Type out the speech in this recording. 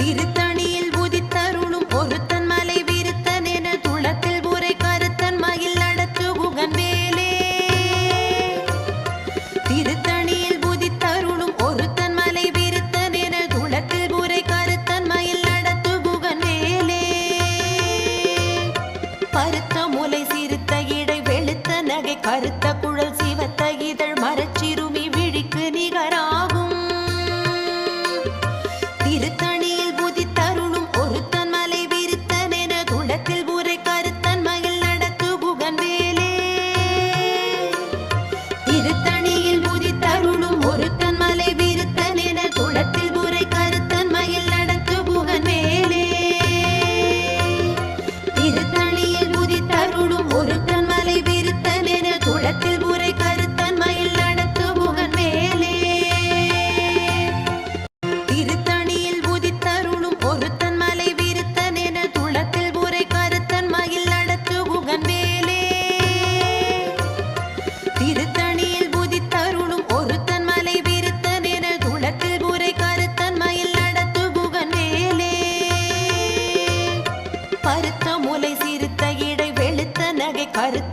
திருத்தணியில் உதித்தருளும் ஒருத்தன் மலை விருத்தன் என துளத்தில் உரை கருத்தன் மயில் நடத்து குகன் வேலே. திருத்தணியில் உதித்தருளும் ஒருத்தன் மலை விருத்தன் என துளத்தில் உரை கருத்தன் மயில் நடத்து குகன் வேலே. பருத்த முலை சிறுத்த இடை வெளுத்த நகை கருத்த குழல் சிவத்த இதழ் மரச்சிறுமி விழிக்கு நிகராகும். திருத்தணியில் உதித்தருளும் ஒருத்தன் மலை விருத்தன் என துளத்தில் உரை கருத்தன் மயில் நடத்து குகன் வேலே. திருத்தணியில் உதித்தருளும் ஒருத்தன் மலை விருத்தன் என துளத்தில் உரை கருத்தன் மயில் நடத்து குகன் வேலே. திருத்தணியில் உதித்தருளும் ஒருத்தன் மலை விருத்தன் என துளத்தில் உரை கருத்தன் மயில் நடத்து குகன் வேலே. திருத்தணியில் உதித்தருளும் ஒருத்தன் மலை விருத்தன் என துளத்தில் உரை கருத்தன் மயில் நடத்து குகன் வேலே. திருத்தணியில் உதித்தருளும் ஒருத்தன் மலை விருத்தன் என துளத்தில் உரை கருத்தன் மயில் நடத்து குகன் வேலே. பருத்த முலை சிறுத்த இடை வெளுத்த நகை கருத்த